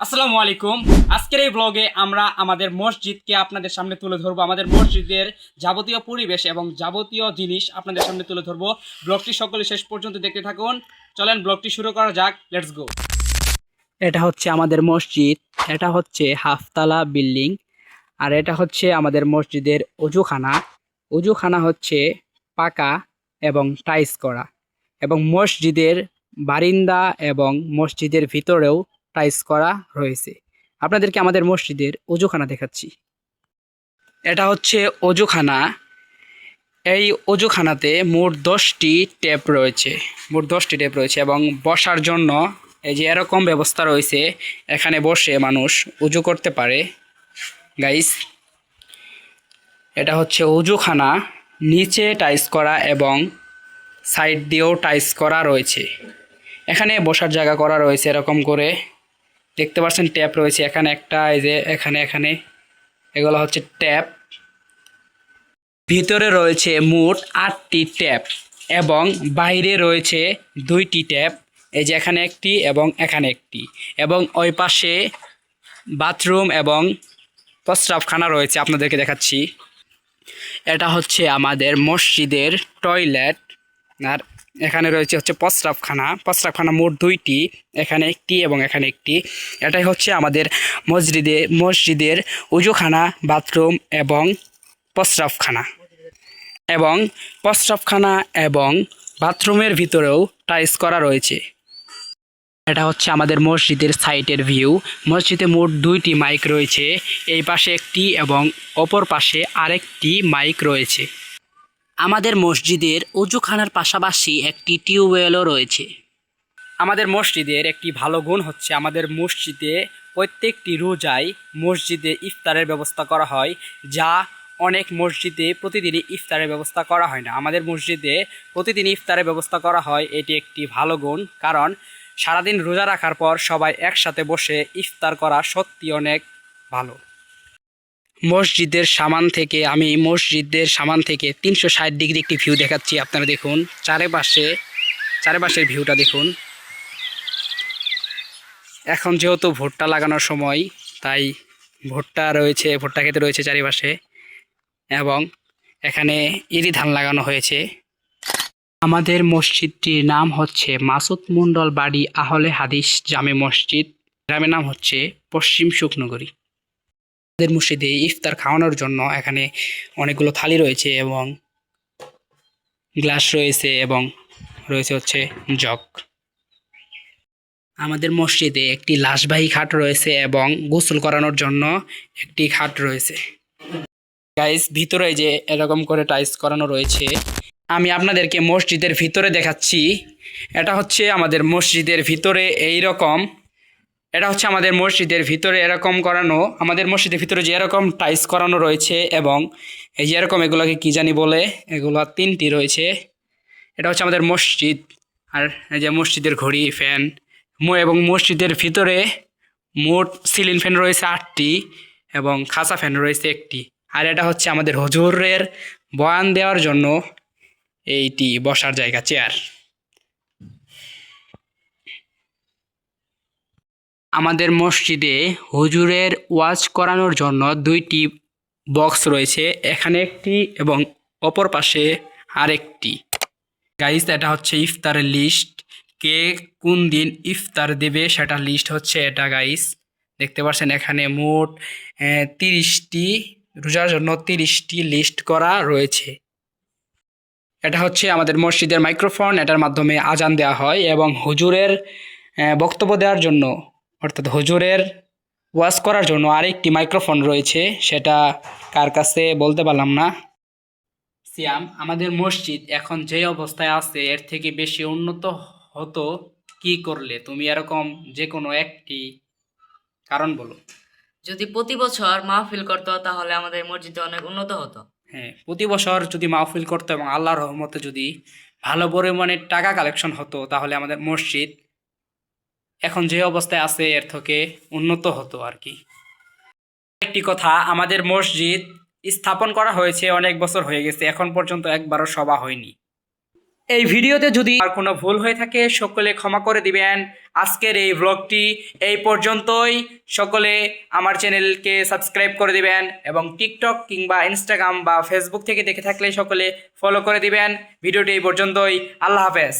আসসালামু আলাইকুম। আজকের এই ব্লগে আমরা আমাদের মসজিদকে আপনাদের সামনে তুলে ধরবো। আমাদের মসজিদের যাবতীয় পরিবেশ এবং যাবতীয় জিনিস আপনাদের সামনে তুলে ধরবো। ব্লগটি সকলে শেষ পর্যন্ত দেখতে থাকুন। চলেন ব্লগটি শুরু করা যাক। Let's go. এটা হচ্ছে আমাদের মসজিদ। এটা হচ্ছে হাফতলা বিল্ডিং। আর এটা হচ্ছে আমাদের মসজিদের অজুখানা। অজুখানা হচ্ছে পাকা এবং টাইলস করা, এবং মসজিদের বারিন্দা এবং মসজিদের ভিতরেও টাইলস করা রয়েছে। আপনাদেরকে আমাদের মসজিদের অজুখানা দেখাচ্ছি। এটা হচ্ছে অজুখানা। এই অজুখানাতে মোট 10টি ট্যাপ রয়েছে। এবং বসার জন্য এই যে এরকম ব্যবস্থা রয়েছে। এখানে বসে মানুষ উজু করতে পারে। গাইস, এটা হচ্ছে অজুখানা। নিচে টাইলস করা এবং সাইড দিয়েও টাইলস করা রয়েছে। এখানে বসার জায়গা করা রয়েছে এরকম করে। দেখতে পাচ্ছেন ট্যাপ রয়েছে এখানে একটা, এই যে এখানে এগুলো হচ্ছে ট্যাপ। ভিতরে রয়েছে মোট 8টি ট্যাপ এবং বাইরে রয়েছে 2টি ট্যাপ। এই যে এখানে একটি এবং এখানে একটি, এবং ওই পাশে বাথরুম এবং প্রস্রাবখানা রয়েছে। আপনাদেরকে দেখাচ্ছি। এটা হচ্ছে আমাদের মসজিদের টয়লেট। আর এখানে রয়েছে হচ্ছে প্রস্রাবখানা মোট 2টি, এখানে একটি এবং এখানে একটি। এটাই হচ্ছে আমাদের মসজিদের উজুখানা, বাথরুম এবং প্রস্রাবখানা। এবং বাথরুমের ভিতরেও টাইলস করা রয়েছে। এটা হচ্ছে আমাদের মসজিদের সাইটের ভিউ। মসজিদে মোট 2টি মাইক রয়েছে। এই পাশে একটি এবং অপর পাশে আরেকটি মাইক রয়েছে। আমাদের মসজিদের অজুখানার পাশাপাশি একটি টিউবওয়েলও রয়েছে। আমাদের মসজিদের একটি ভালো গুণ হচ্ছে আমাদের মসজিদে প্রত্যেকটি রোজায় মসজিদে ইফতারের ব্যবস্থা করা হয়, যা অনেক মসজিদে প্রতিদিনই ইফতারের ব্যবস্থা করা হয় না। আমাদের মসজিদে প্রতিদিন ইফতারের ব্যবস্থা করা হয়। এটি একটি ভালো গুণ, কারণ সারাদিন রোজা রাখার পর সবাই একসাথে বসে ইফতার করা সত্যি অনেক ভালো। মসজিদের সামান থেকে 360 ডিগ্রি একটি ভিউ দেখাচ্ছি। আপনারা দেখুন চারিপাশের ভিউটা দেখুন। এখন যেহেতু ভুট্টা লাগানোর সময়, তাই ভুট্টা খেতে রয়েছে চারিপাশে, এবং এখানে ইরি ধান লাগানো হয়েছে। আমাদের মসজিদটির নাম হচ্ছে মাসুদ মন্ডল বাড়ি আহলে হাদিস জামে মসজিদ। গ্রামের নাম হচ্ছে পশ্চিম শুকনগরী। আমাদের মসজিদে ইফতার খাওয়ানোর জন্য এখানে অনেকগুলো থালি রয়েছে এবং গ্লাস রয়েছে এবং রয়েছে হচ্ছে জগ। আমাদের মসজিদে একটি লাশবাহী খাট রয়েছে এবং গোসল করানোর জন্য একটি খাট রয়েছে। গাইস, ভিতরে যে এরকম করে টাইলস করানো রয়েছে। আমি আপনাদেরকে মসজিদের ভিতরে দেখাচ্ছি। এটা হচ্ছে আমাদের মসজিদের ভিতরে এরকম করানো। আমাদের মসজিদের ভিতরে যে এরকম টাইলস করানো রয়েছে, এবং এই যে এরকম এগুলোকে কি জানি বলে, এগুলো 3টি রয়েছে। এটা হচ্ছে আমাদের মসজিদ। আর এই যে মসজিদের ঘড়ি, ফ্যান, এবং মসজিদের ভিতরে মোট সিলিং ফ্যান রয়েছে 8টি এবং খাসা ফ্যান রয়েছে 1টি। আর এটা হচ্ছে আমাদের হুজুরের বয়ান দেওয়ার জন্য এইটি বসার জায়গা, চেয়ার। আমাদের মসজিদে হুজুরের ওয়াজ করানোর জন্য 2টি বক্স রয়েছে, এখানে একটি এবং অপর পাশে আরেকটি। গাইস, এটা হচ্ছে ইফতারের লিস্ট। কে কোন দিন ইফতার দেবে সেটা লিস্ট হচ্ছে এটা। গাইস, দেখতে পাচ্ছেন এখানে মোট 30টি, রোজার জন্য 30টি লিস্ট করা রয়েছে। এটা হচ্ছে আমাদের মসজিদের মাইক্রোফোন। এটার মাধ্যমে আজান দেওয়া হয়, এবং হুজুরের বক্তব্য দেওয়ার জন্য, অর্থাৎ হুজুরের ওয়াজ করার জন্য আরেকটি মাইক্রোফোন রয়েছে, সেটা কার কাছে বলতে পারলাম না। সিয়াম, আমাদের মসজিদ এখন যে অবস্থায় আছে এর থেকে বেশি উন্নত হতো কি করলে? তুমি এরকম যে কোনো একটি কারণ বলো। যদি প্রতি বছর মাহফিল করতো তাহলে আমাদের মসজিদ অনেক উন্নত হতো। হ্যাঁ, প্রতি বছর যদি মাহফিল করতো এবং আল্লাহর রহমতে যদি ভালো পরিমাণে টাকা কালেকশন হতো, তাহলে আমাদের মসজিদ এখন যে অবস্থায় আছে এর থেকে উন্নত হতো আর কি। একটি কথা, আমাদের মসজিদ স্থাপন করা হয়েছে অনেক বছর হয়ে গেছে, এখন পর্যন্ত একবারও সভা হয়নি। এই ভিডিওতে যদি আর কোনো ভুল হয়ে থাকে সকলে ক্ষমা করে দিবেন। আজকের এই ব্লগটি এই পর্যন্তই। সকলে আমার চ্যানেলকে সাবস্ক্রাইব করে দিবেন এবং টিকটক কিংবা ইনস্টাগ্রাম বা ফেসবুক থেকে দেখে থাকলে সকলে ফলো করে দিবেন। ভিডিওটি এই পর্যন্তই। আল্লাহ হাফেজ।